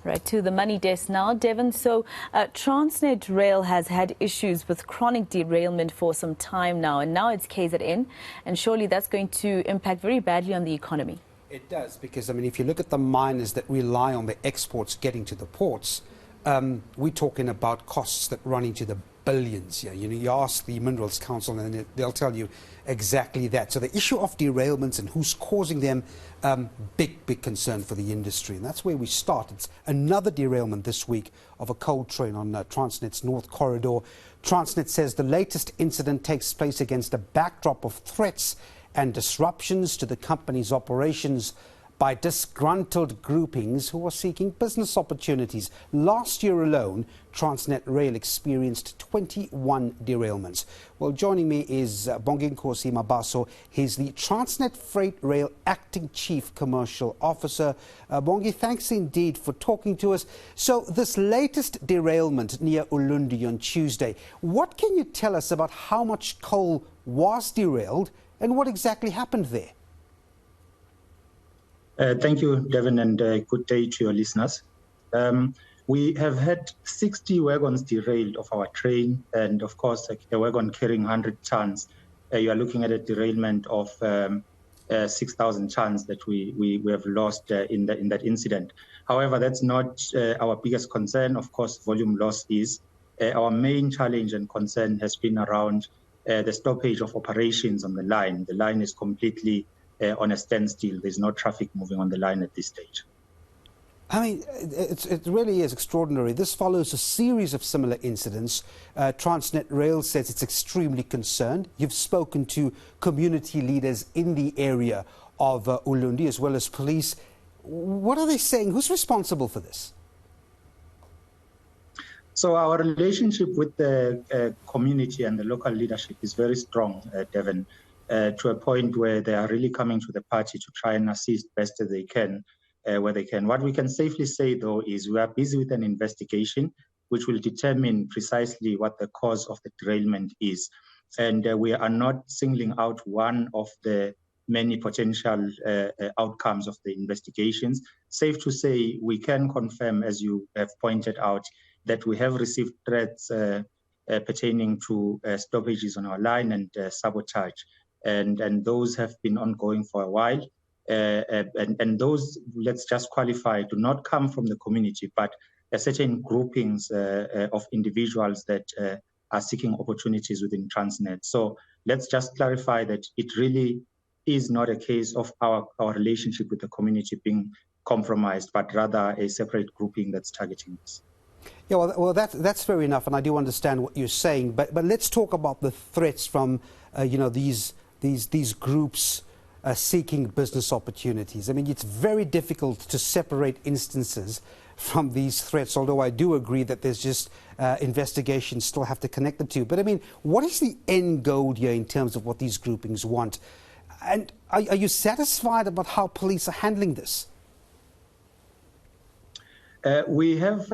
Right, to the money desk now, Devon. So Transnet Rail has had issues with chronic derailment for some time now, and now it's KZN, and surely that's going to impact very badly on the economy. It does, because, I mean, if you look at the miners that rely on the exports getting to the ports, we're talking about costs that run into the billions here. You know, you ask the Minerals Council and they'll tell you exactly that. So the issue of derailments and who's causing them, big concern for the industry. And that's where we start. It's another derailment this week of a coal train on Transnet's North Corridor. Transnet says the latest incident takes place against a backdrop of threats and disruptions to the company's operations by disgruntled groupings who are seeking business opportunities. Last year alone, Transnet Rail experienced 21 derailments. Well, joining me is Bonginkosi Mabaso. He's the Transnet Freight Rail Acting Chief Commercial Officer. Bongi, thanks indeed for talking to us. So this latest derailment near Ulundi on Tuesday, what can you tell us about how much coal was derailed and what exactly happened there? Thank you, Devon, and good day to your listeners. We have had 60 wagons derailed of our train, and of course, a wagon carrying 100 tons. You are looking at a derailment of 6,000 tons that we have lost in that incident. However, that's not our biggest concern. Of course, volume loss is. Our main challenge and concern has been around the stoppage of operations on the line. The line is completely on a standstill. There's no traffic moving on the line at this stage. I mean, it really is extraordinary. This follows a series of similar incidents. Transnet Rail says it's extremely concerned. You've spoken to community leaders in the area of Ulundi as well as police. What are they saying? Who's responsible for this? So our relationship with the community and the local leadership is very strong, Devon. To a point where they are really coming to the party to try and assist best as they can, where they can. What we can safely say, though, is we are busy with an investigation which will determine precisely what the cause of the derailment is. And we are not singling out one of the many potential outcomes of the investigations. Safe to say, we can confirm, as you have pointed out, that we have received threats pertaining to stoppages on our line and sabotage. And those have been ongoing for a while. And those, let's just qualify, do not come from the community, but certain groupings of individuals that are seeking opportunities within Transnet. So let's just clarify that it really is not a case of our relationship with the community being compromised, but rather a separate grouping that's targeting this. Yeah, well, that's fair enough, and I do understand what you're saying. But let's talk about the threats from, these groups seeking business opportunities. I mean, it's very difficult to separate instances from these threats, although I do agree that there's just investigations still have to connect the two. But I mean, what is the end goal here in terms of what these groupings want? And are you satisfied about how police are handling this? We have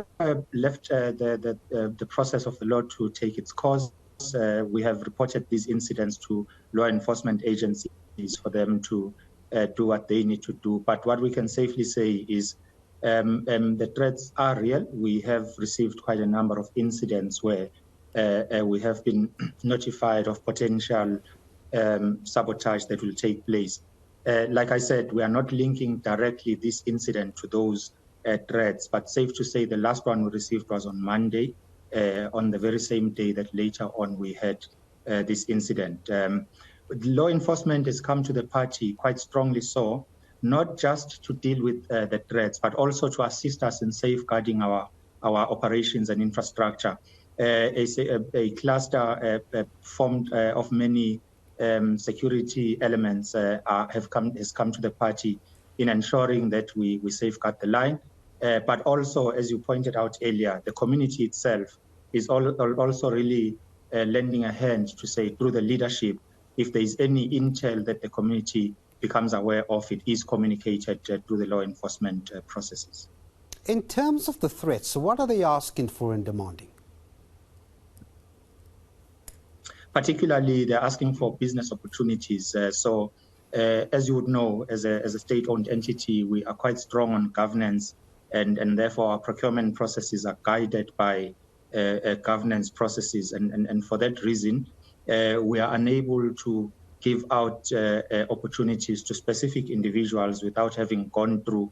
left the process of the law to take its course. We have reported these incidents to law enforcement agencies for them to do what they need to do. But what we can safely say is the threats are real. We have received quite a number of incidents where we have been notified of potential sabotage that will take place. Like I said, we are not linking directly this incident to those threats, but safe to say the last one we received was on Monday, on the very same day that later on we had this incident. Law enforcement has come to the party quite strongly so, not just to deal with the threats, but also to assist us in safeguarding our operations and infrastructure. A cluster formed of many security elements has come to the party in ensuring that we safeguard the line. But also, as you pointed out earlier, the community itself is also really lending a hand to say through the leadership, if there is any intel that the community becomes aware of, it is communicated through the law enforcement processes. In terms of the threats, what are they asking for and demanding? Particularly, they're asking for business opportunities. As you would know, as a state-owned entity, we are quite strong on governance and therefore our procurement processes are guided by governance processes, and for that reason, we are unable to give out opportunities to specific individuals without having gone through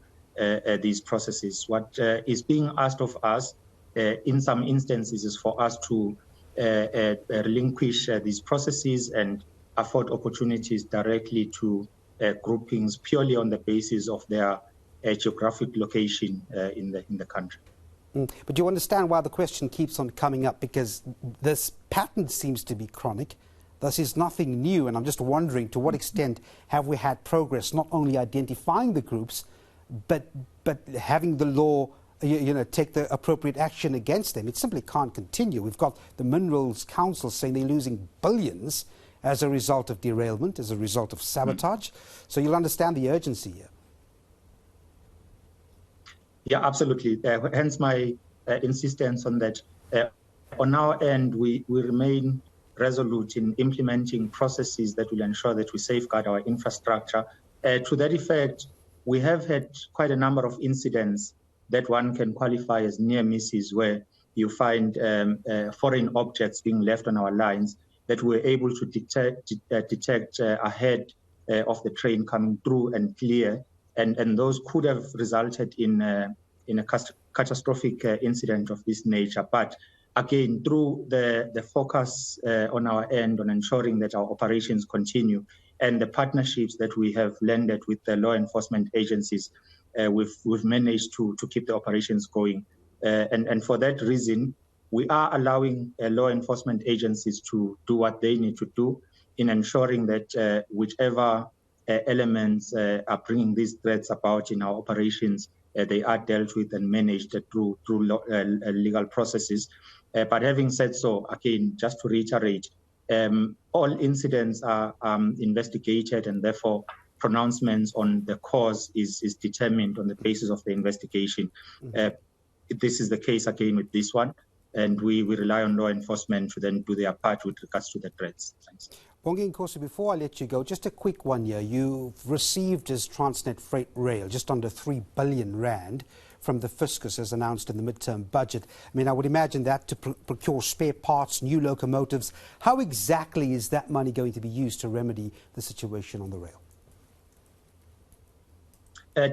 these processes. What is being asked of us in some instances is for us to relinquish these processes and afford opportunities directly to groupings purely on the basis of their geographic location in the country. But you understand why the question keeps on coming up, because this pattern seems to be chronic. This is nothing new, and I'm just wondering to what extent have we had progress, not only identifying the groups, but having the law take the appropriate action against them. It simply can't continue. We've got the Minerals Council saying they're losing billions as a result of derailment, as a result of sabotage. So you'll understand the urgency here. Yeah, absolutely. Hence my insistence on that. On our end, we remain resolute in implementing processes that will ensure that we safeguard our infrastructure. To that effect, we have had quite a number of incidents that one can qualify as near misses, where you find foreign objects being left on our lines that we're able to detect ahead of the train coming through and clear. And those could have resulted in a catastrophic incident of this nature. But again, through the focus on our end on ensuring that our operations continue and the partnerships that we have landed with the law enforcement agencies, we've managed to keep the operations going. And for that reason, we are allowing law enforcement agencies to do what they need to do in ensuring that whichever elements are bringing these threats about in our operations, they are dealt with and managed through legal processes. But having said so, again, just to reiterate, all incidents are investigated, and therefore pronouncements on the cause is determined on the basis of the investigation. This is the case again with this one, and we rely on law enforcement to then do their part with regards to the threats. Thanks. Bonginkosi, before I let you go, just a quick one here. You've received as Transnet Freight Rail just under 3 billion rand from the Fiscus as announced in the midterm budget. I mean, I would imagine that to procure spare parts, new locomotives. How exactly is that money going to be used to remedy the situation on the rail?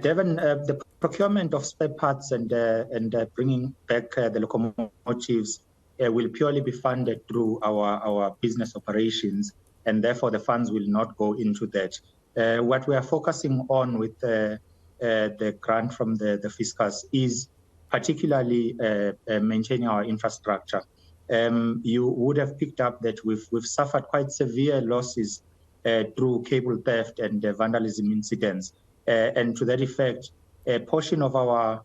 Devon, the procurement of spare parts and bringing back the locomotives will purely be funded through our business operations, and therefore the funds will not go into that. What we are focusing on with the grant from the Fiscus is particularly maintaining our infrastructure. You would have picked up that we've suffered quite severe losses through cable theft and vandalism incidents. And to that effect, a portion of our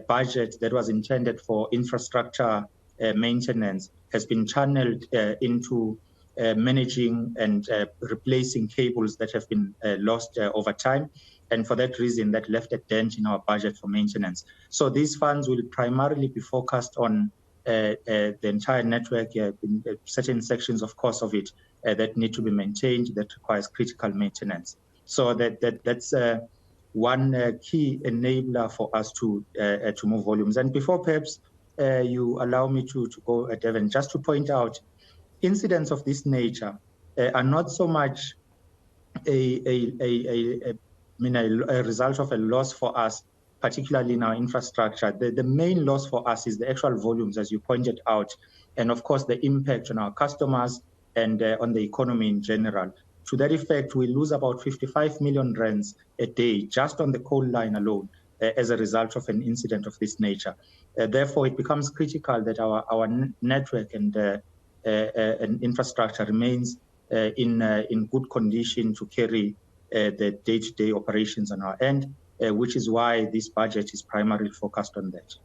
budget that was intended for infrastructure maintenance has been channeled into managing and replacing cables that have been lost over time. And for that reason, that left a dent in our budget for maintenance. So these funds will primarily be focused on the entire network, in certain sections, of course, of it that need to be maintained, that requires critical maintenance. So that's one key enabler for us to move volumes. And before perhaps you allow me to go, Devon, just to point out, incidents of this nature are not so much a result of a loss for us, particularly in our infrastructure. The main loss for us is the actual volumes, as you pointed out, and of course the impact on our customers and on the economy in general. To that effect, we lose about 55 million rands a day just on the coal line alone as a result of an incident of this nature. Therefore, it becomes critical that our network and infrastructure remains in good condition to carry the day-to-day operations on our end, which is why this budget is primarily focused on that.